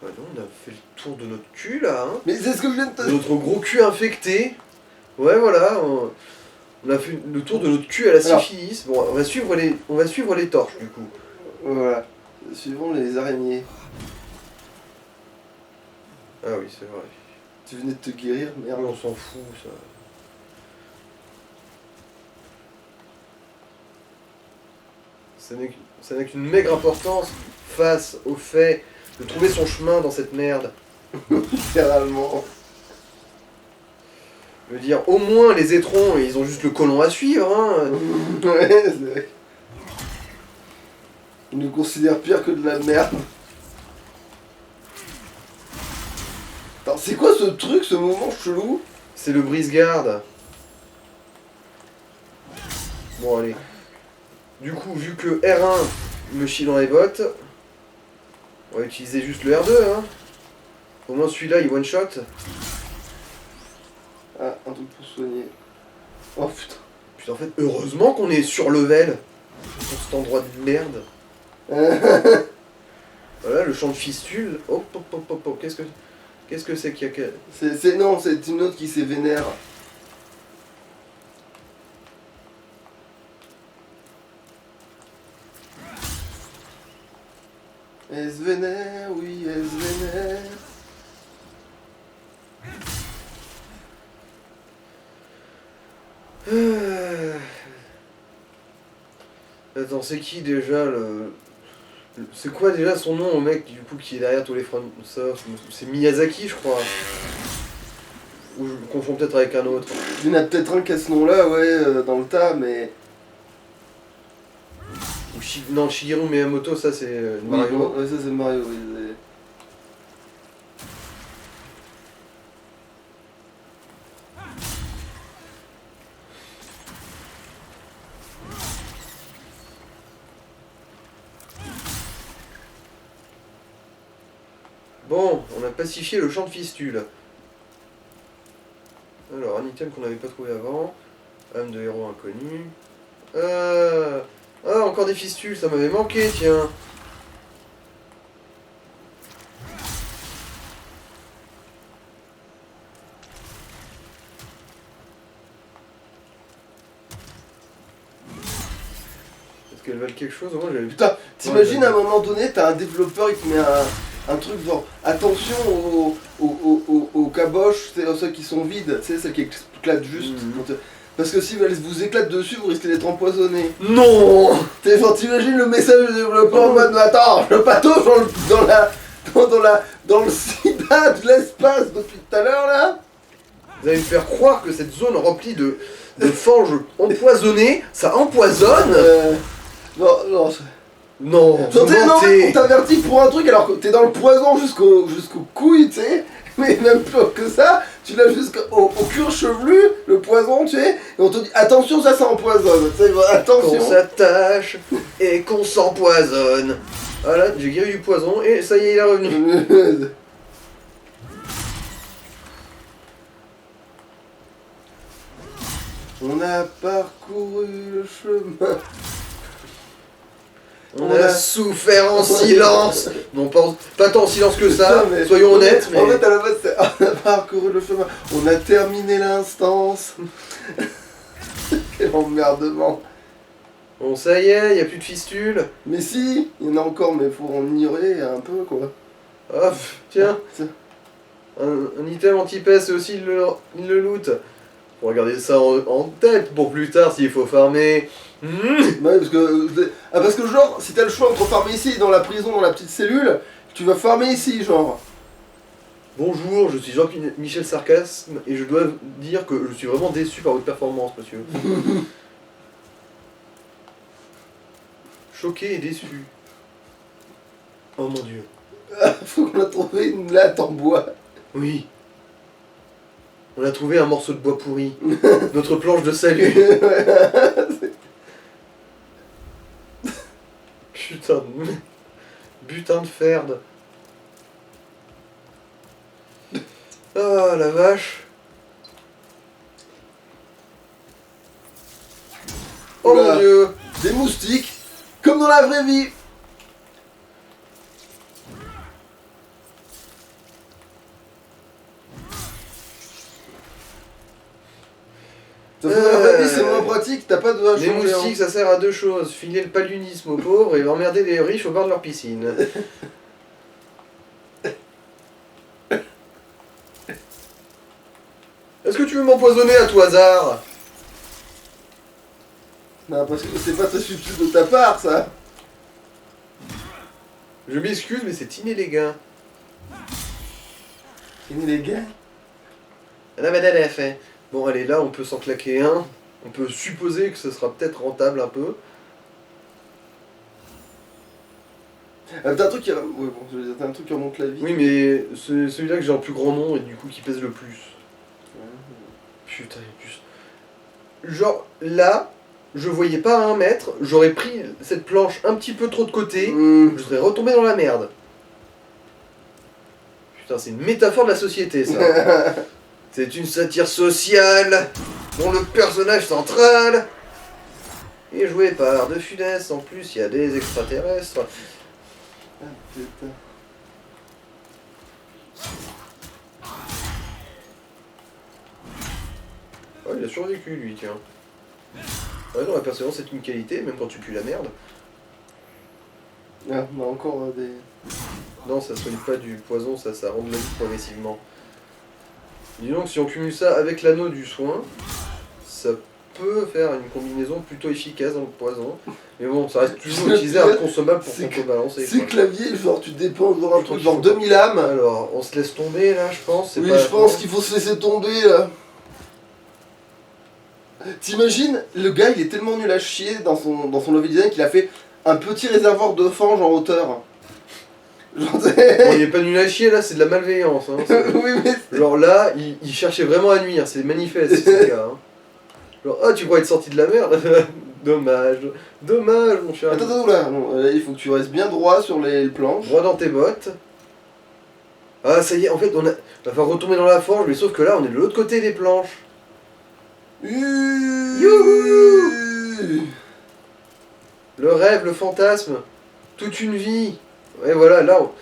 Speaker 2: Ouais, non, on a fait le tour de notre cul là, hein.
Speaker 1: Mais c'est ce que je viens de te dire.
Speaker 2: Notre gros cul infecté. Ouais, voilà, on a fait le tour de notre cul à la
Speaker 1: Alors.
Speaker 2: syphilis. Bon, on va suivre les torches du coup.
Speaker 1: Voilà. Suivons les araignées.
Speaker 2: Ah oui, c'est vrai.
Speaker 1: Tu venais de te guérir, merde.
Speaker 2: On s'en fout, ça. Ça n'a qu'une maigre importance face au fait de trouver son chemin dans cette merde.
Speaker 1: Littéralement.
Speaker 2: Je veux dire, au moins les étrons, ils ont juste le colon à suivre, hein.
Speaker 1: Ouais, c'est vrai. Ils nous considèrent pire que de la merde. Attends, c'est quoi ce truc, ce moment chelou?
Speaker 2: C'est le brise-garde. Bon, allez. Du coup, vu que R1 me chie dans les bottes, on va utiliser juste le R2, hein. Au moins celui-là, il one-shot.
Speaker 1: Ah, un truc pour soigner. Oh putain.
Speaker 2: Puis en fait, heureusement qu'on est sur level pour cet endroit de merde. Voilà, le champ de fistule. Hop, hop, hop, hop, hop. Qu'est-ce que c'est qu'il y a
Speaker 1: Non, c'est une autre qui s'est vénère. Elle se vénère, oui, elle se vénère.
Speaker 2: Attends, c'est qui déjà c'est quoi déjà son nom au mec du coup qui est derrière tous les From Soft? C'est Miyazaki, je crois. Ou je me confonds peut-être avec un autre.
Speaker 1: Il y en a peut-être un qui a ce nom-là, ouais, dans le tas, mais...
Speaker 2: Ou non, Shigeru Miyamoto, ça c'est
Speaker 1: Oui,
Speaker 2: Mario.
Speaker 1: ouais, ça c'est Mario, oui.
Speaker 2: Bon, on a pacifié le champ de fistule. Alors, un item qu'on n'avait pas trouvé avant. Âme de héros inconnu. Ah, encore des fistules, ça m'avait manqué, tiens. Est-ce qu'elles valent quelque chose? Moi, j'avais...
Speaker 1: Putain, t'imagines à un moment donné, t'as un développeur, il te met un truc genre attention aux caboches, c'est ceux qui sont vides, tu sais, celles qui éclatent juste. Parce que si elles vous éclatent dessus, vous risquez d'être empoisonné.
Speaker 2: Non.
Speaker 1: T'imagines le message du développeur en mode attends, je patauge dans le sida de l'espace depuis tout à l'heure là.
Speaker 2: Vous allez me faire croire que cette zone remplie de forges empoisonnées, ça empoisonne?
Speaker 1: Non,
Speaker 2: Non, vous
Speaker 1: non,
Speaker 2: mentez.
Speaker 1: on t'avertit pour un truc alors que t'es dans le poison jusqu'aux couilles, tu sais. Mais même plus que ça, tu l'as jusqu'au cuir chevelu, le poison, tu sais. Et on te dit attention, ça empoisonne, tu sais, attention.
Speaker 2: Qu'on s'attache et qu'on s'empoisonne. Voilà, j'ai guéri du poison et ça y est, il est revenu.
Speaker 1: On a parcouru le chemin.
Speaker 2: On a souffert en silence. Non, pas tant en silence que ça,
Speaker 1: Putain, mais-
Speaker 2: soyons honnêtes, mais...
Speaker 1: En fait, à la base, c'est on a parcouru le chemin. On a terminé l'instance. Quel emmerdement.
Speaker 2: Bon, ça y est, y a plus de fistules.
Speaker 1: Mais si, il y en a encore, mais faut en ignorer un peu, quoi.
Speaker 2: Hop, tiens,
Speaker 1: Tiens.
Speaker 2: un item anti-peste aussi, il le loot. Faut regarder ça en tête pour plus tard s'il faut farmer.
Speaker 1: Ouais, parce que genre, si t'as le choix entre farmer ici et dans la prison, dans la petite cellule, tu vas farmer ici, genre.
Speaker 2: Bonjour, je suis Jean-Michel Sarcasme et je dois dire que je suis vraiment déçu par votre performance, monsieur. Choqué et déçu. Oh mon dieu.
Speaker 1: Faut qu'on a trouvé une latte en bois.
Speaker 2: Oui. On a trouvé un morceau de bois pourri. Notre planche de salut. Putain de ferde. Ah la vache. Oh
Speaker 1: Oula.
Speaker 2: mon dieu.
Speaker 1: Des moustiques, comme dans la vraie vie. Sauf que dans la vraie vie, c'est moins pratique, t'as pas de hache
Speaker 2: Les
Speaker 1: en géant.
Speaker 2: moustiques, ça sert à deux choses. Filer le paludisme aux pauvres et emmerder les riches au bord de leur piscine. Est-ce que tu veux m'empoisonner à tout hasard?
Speaker 1: Non, parce que c'est pas très subtil de ta part, ça.
Speaker 2: Je m'excuse, mais c'est inélégant.
Speaker 1: Fini les gars.
Speaker 2: La madame a fait. Bon, allez, là, on peut s'en claquer un. On peut supposer que ce sera peut-être rentable un peu.
Speaker 1: T'as un truc qui... Ouais, bon, je veux dire, t'as un truc qui remonte la vie.
Speaker 2: Oui, mais c'est celui-là que j'ai en plus grand nom et du coup qui pèse le plus. Putain, il y a plus. Genre, là, je voyais pas à 1 mètre, j'aurais pris cette planche un petit peu trop de côté, je serais retombé dans la merde. Putain, c'est une métaphore de la société, ça. C'est une satire sociale dont le personnage central est joué par De Funès. En plus, il y a des extraterrestres.
Speaker 1: Ah, putain.
Speaker 2: Ah, il a survécu, lui, tiens. Ouais, non, la persévérance, c'est une qualité, même quand tu pues la merde.
Speaker 1: Ah, on a encore des...
Speaker 2: Non, ça soigne pas du poison, ça rend de la vie progressivement. Dis donc, si on cumule ça avec l'anneau du soin, ça peut faire une combinaison plutôt efficace dans le poison. Mais bon, ça reste toujours utilisé un consommable pour
Speaker 1: C'est
Speaker 2: contrebalancer.
Speaker 1: C'est
Speaker 2: quoi.
Speaker 1: clavier, genre tu dépends genre un
Speaker 2: Je
Speaker 1: truc
Speaker 2: crois
Speaker 1: genre
Speaker 2: qu'il faut
Speaker 1: 2000 âmes.
Speaker 2: Alors, on se laisse tomber là, je pense. c'est
Speaker 1: Oui,
Speaker 2: pas
Speaker 1: je pense qu'il faut se laisser tomber là. T'imagines, le gars il est tellement nul à chier dans son level design qu'il a fait un petit réservoir de fange en hauteur. Genre,
Speaker 2: Bon, il est pas nul à chier là, c'est de la malveillance. Hein,
Speaker 1: oui, mais
Speaker 2: genre là, il cherchait vraiment à nuire, c'est manifeste ce gars. Hein. Genre, ah, tu crois être sorti de la merde. Dommage, dommage mon cher.
Speaker 1: attends, attends, là, non, il faut que tu restes bien droit sur les planches.
Speaker 2: Droit dans tes bottes. Ah, ça y est, en fait, va falloir retomber dans la forge, mais sauf que là, on est de l'autre côté des planches.
Speaker 1: Youhou.
Speaker 2: Le rêve, le fantasme, toute une vie. Ouais, voilà, là, on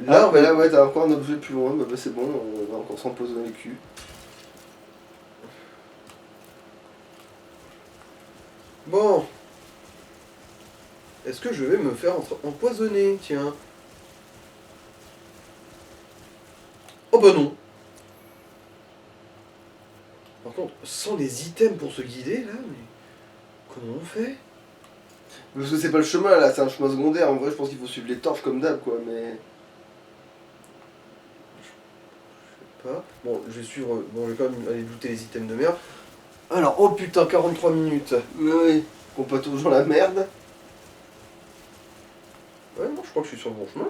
Speaker 1: Là,
Speaker 2: va...
Speaker 1: ouais, t'as encore un objet plus loin, bah, c'est bon, on va encore s'empoisonner le cul.
Speaker 2: Bon. Est-ce que je vais me faire empoisonner, tiens? Oh bah non. Par contre, sans les items pour se guider, là, mais... Comment on fait?
Speaker 1: Parce que c'est pas le chemin là, c'est un chemin secondaire. En vrai, je pense qu'il faut suivre les torches comme d'hab, quoi. Mais
Speaker 2: Pas. Bon, je vais suivre... Bon, je vais quand même aller looter les items de merde. Alors, oh putain, 43 minutes.
Speaker 1: oui, qu'on pas toujours la merde.
Speaker 2: Ouais, non, je crois que je suis sur le bon chemin.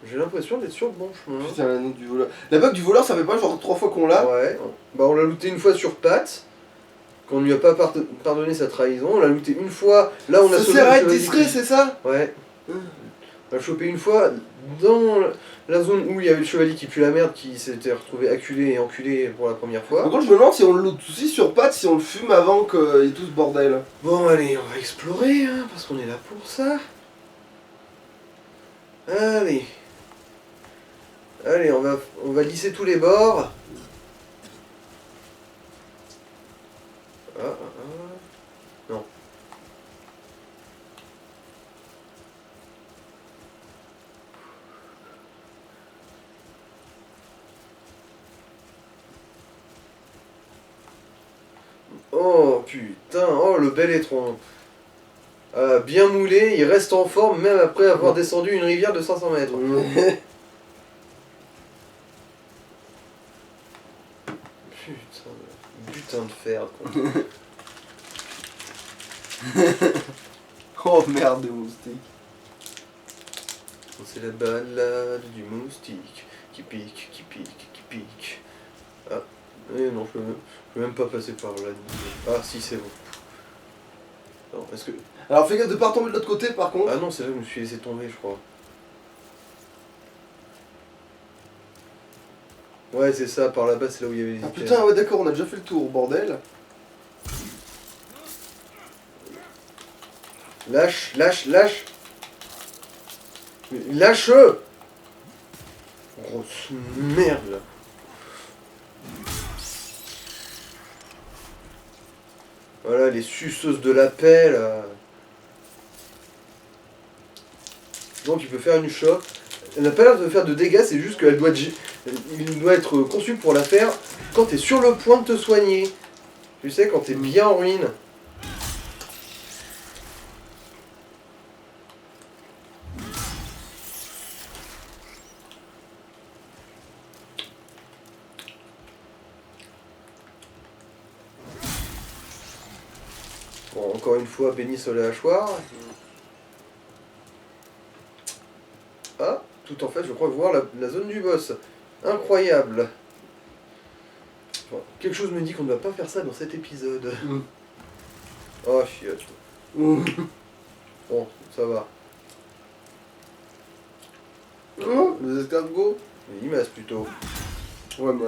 Speaker 2: J'ai l'impression d'être sur le bon chemin.
Speaker 1: Putain, l'anneau du voleur. La bague du voleur, ça fait pas genre 3 fois qu'on l'a.
Speaker 2: Ouais. Bah, on l'a looté une fois sur Pat. Qu'on lui a pas pardonné sa trahison. On l'a looté une fois. Là, on a
Speaker 1: Ça
Speaker 2: sauvé
Speaker 1: sert à
Speaker 2: le
Speaker 1: être
Speaker 2: chevalier
Speaker 1: discret,
Speaker 2: qui-
Speaker 1: c'est ça?
Speaker 2: Ouais. On l'a chopé une fois dans la zone où il y avait le chevalier qui pue la merde, qui s'était retrouvé acculé et enculé pour la première fois.
Speaker 1: Par contre, je me demande si on le loot aussi sur pattes, si on le fume avant qu'il y ait tout ce bordel.
Speaker 2: Bon, allez, on va explorer, hein, parce qu'on est là pour ça. Allez. Allez, on va lisser tous les bords. Non. Oh putain, oh le bel étron. Bien moulé, il reste en forme même après avoir descendu une rivière de 500 mètres. Putain de fer. Quoi.
Speaker 1: Oh merde, des moustiques.
Speaker 2: C'est la balade du moustique qui pique, qui pique, qui pique. Ah, non, je peux même pas passer par là. Ah, si, c'est bon. Non, est-ce que...
Speaker 1: Alors fais gaffe de pas retomber de l'autre côté par contre.
Speaker 2: Ah non, c'est là où je me suis laissé tomber, je crois. Ouais, c'est ça, par là-bas, c'est là où il y avait les
Speaker 1: Ah
Speaker 2: items.
Speaker 1: putain, ouais d'accord, on a déjà fait le tour, bordel.
Speaker 2: Lâche, lâche, lâche. Mais lâche-le. Grosse merde. Voilà, les suceuses de la paix, là. Donc il peut faire une choc. Elle n'a pas l'air de faire de dégâts, c'est juste qu'elle doit, il doit être conçu pour la faire quand t'es sur le point de te soigner. Tu sais, quand t'es bien en ruine. Bon, encore une fois, béni soit la hachoir. Ah, tout en fait, je crois voir la zone du boss. Incroyable. Bon, quelque chose me dit qu'on ne va pas faire ça dans cet épisode. Oh, chiotte. Bon, ça va.
Speaker 1: Les escargots.
Speaker 2: Les limaces plutôt.
Speaker 1: Ouais, mais.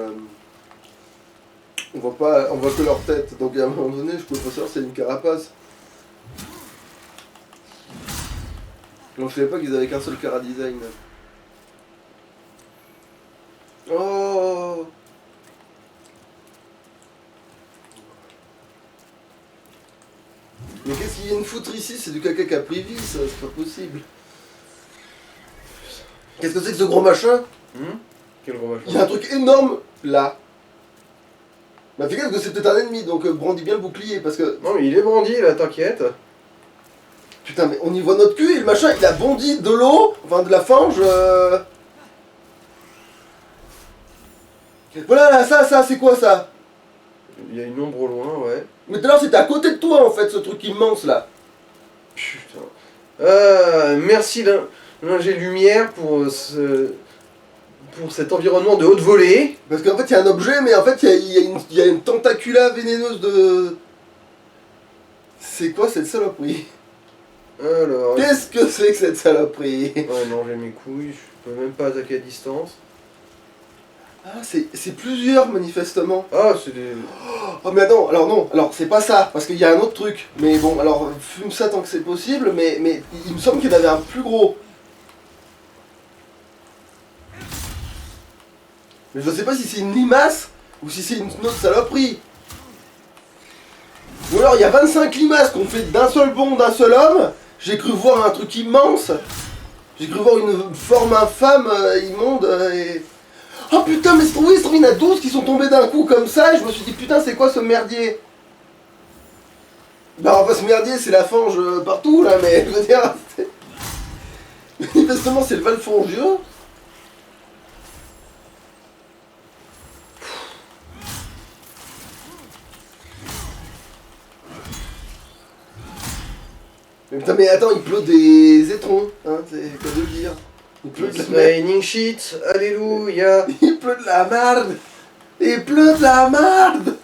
Speaker 1: On voit que leur tête, donc à un moment donné, je pouvais pas savoir si c'est une carapace. Donc je savais pas qu'ils avaient qu'un seul cara design. Oh. Mais qu'est-ce qu'il y a une foutre ici? C'est du caca qui a pris vie, ça, c'est pas possible. Qu'est-ce que c'est que ce gros machin?
Speaker 2: Quel gros
Speaker 1: Il y a un truc énorme là. Bah fais gaffe que c'est peut-être un ennemi, donc brandis bien le bouclier, parce que...
Speaker 2: Non mais il est brandi là, t'inquiète.
Speaker 1: Putain, mais on y voit notre cul et le machin, il a bondi de l'eau, enfin de la fange. Voilà, là, ça, c'est quoi ça?
Speaker 2: Il y a une ombre au loin, ouais.
Speaker 1: Mais tout à l'heure, c'était à côté de toi, en fait, ce truc immense, là.
Speaker 2: Putain. Merci l'ingé lumière pour cet environnement de haute volée.
Speaker 1: Parce qu'en fait, il y a un objet, mais en fait, il y a une tentacula vénéneuse de... C'est quoi cette saloperie?
Speaker 2: Alors...
Speaker 1: Qu'est-ce que c'est que cette saloperie?
Speaker 2: Ouais non, j'ai mes couilles, je peux même pas attaquer à distance.
Speaker 1: Ah, c'est plusieurs, manifestement.
Speaker 2: Ah, c'est des...
Speaker 1: Oh, mais non, alors c'est pas ça, parce qu'il y a un autre truc. Mais bon, alors, fume ça tant que c'est possible, mais il me semble qu'il y en avait un plus gros. Mais je sais pas si c'est une limace ou si c'est une autre saloperie. Ou alors il y a 25 limaces qu'on fait d'un seul bond, d'un seul homme. J'ai cru voir un truc immense. J'ai cru voir une forme infâme, immonde. Et... Oh putain, mais oui, il y en a 12 qui sont tombés d'un coup comme ça. Et je me suis dit, putain, c'est quoi ce merdier? Bah, enfin, ce merdier, c'est la fange partout là, mais je veux dire. Manifestement, c'est le valfongieux. Mais putain, mais attends, il pleut des étrons, hein, c'est quoi de le dire. Il pleut de la
Speaker 2: It's
Speaker 1: merde.
Speaker 2: raining shit, alléluia.
Speaker 1: Il pleut de la merde. Il pleut de la merde.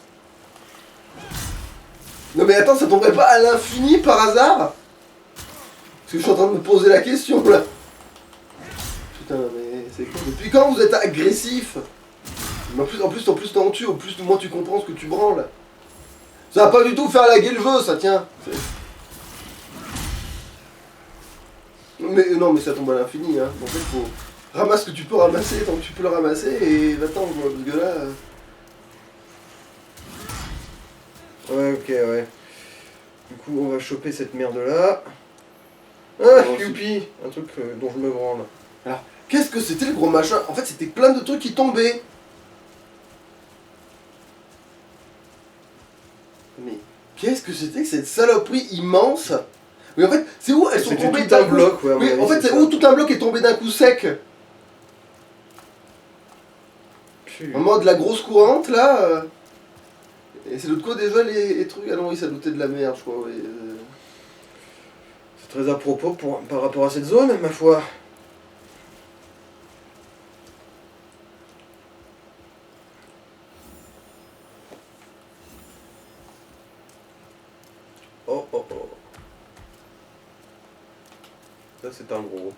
Speaker 1: Non mais attends, ça tomberait pas à l'infini par hasard? Parce que je suis en train de me poser la question là. Putain, mais c'est quoi? Depuis quand vous êtes agressif? Mais en plus t'es en tu, au plus moins tu comprends ce que tu branles. Ça va pas du tout faire la gueule ça, tiens. Mais non, mais ça tombe à l'infini, hein. En fait, faut ramasse ce que tu peux ramasser tant que tu peux le ramasser et va-t'en, quoi, parce que là.
Speaker 2: Ouais, ok, ouais. Du coup, on va choper cette merde-là. Ah,
Speaker 1: Bon,
Speaker 2: youpi, un truc dont je me branle.
Speaker 1: Alors, qu'est-ce que c'était le gros machin? En fait, c'était plein de trucs qui tombaient. Mais qu'est-ce que c'était que cette saloperie immense? Mais en fait, c'est où elles sont
Speaker 2: C'était
Speaker 1: tombées
Speaker 2: tout un
Speaker 1: d'un coup?
Speaker 2: bloc, ouais. à mon
Speaker 1: Oui,
Speaker 2: avis,
Speaker 1: en fait, c'est
Speaker 2: ça.
Speaker 1: où tout un bloc est tombé d'un coup sec?
Speaker 2: Puh.
Speaker 1: En mode la grosse courante, là. Et c'est l'autre quoi déjà les trucs? Ah non, oui, ça doutait de la merde, je crois, oui.
Speaker 2: C'est très à propos par rapport à cette zone, ma foi. Oh, oh, oh. Ça, c'est un gros.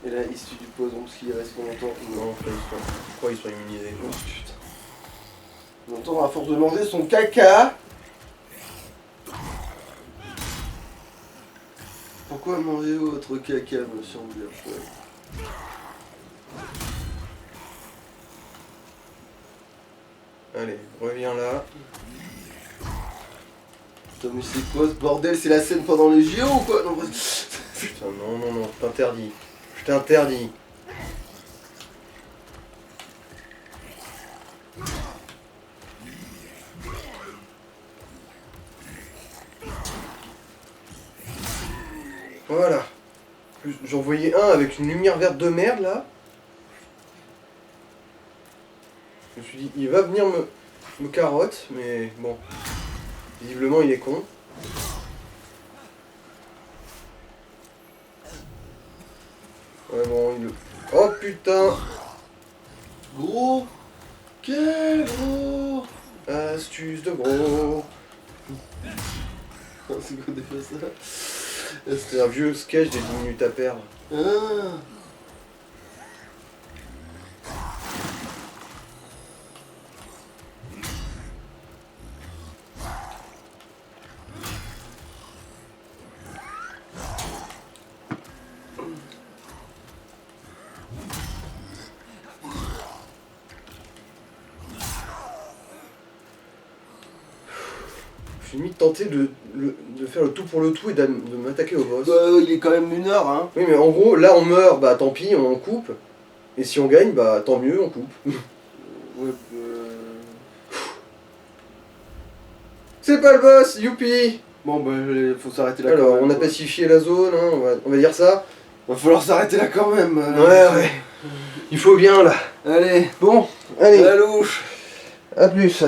Speaker 1: Et là, issu du poison, parce qu'il reste combien de temps?
Speaker 2: Non, je crois qu'ils sont immunisés.
Speaker 1: Oh putain. Longtemps, à force de manger son caca. Pourquoi manger votre caca, monsieur Amberfeuille?
Speaker 2: Allez, reviens là.
Speaker 1: Putain, mais c'est quoi ce bordel? C'est la scène pendant les JO ou quoi? Non,
Speaker 2: Putain, non, non, non, je t'interdis. Je t'interdis. Voilà. J'en voyais un avec une lumière verte de merde là. Je me suis dit, il va venir me carotte, mais bon. Visiblement, il est con. Ouais, bon, il... Oh putain!
Speaker 1: gros. Quel gros.
Speaker 2: Astuce de gros!
Speaker 1: C'est quoi déjà ça?
Speaker 2: C'était un vieux sketch des 10 minutes à perdre.
Speaker 1: Ah.
Speaker 2: Je suis limite tenté de faire le tout pour le tout et de m'attaquer au boss.
Speaker 1: Il est quand même 1 heure, hein.
Speaker 2: Oui, mais en gros, là on meurt, bah tant pis, on coupe. Et si on gagne, bah tant mieux, on coupe.
Speaker 1: Ouais,
Speaker 2: C'est pas le boss, youpi!
Speaker 1: Bon, bah, faut s'arrêter là
Speaker 2: Alors,
Speaker 1: quand même.
Speaker 2: on a pacifié la zone, hein, on va dire ça.
Speaker 1: Va falloir s'arrêter là quand même.
Speaker 2: Ouais. Il faut bien là.
Speaker 1: Allez,
Speaker 2: Bon, allez,
Speaker 1: la louche.
Speaker 2: à plus.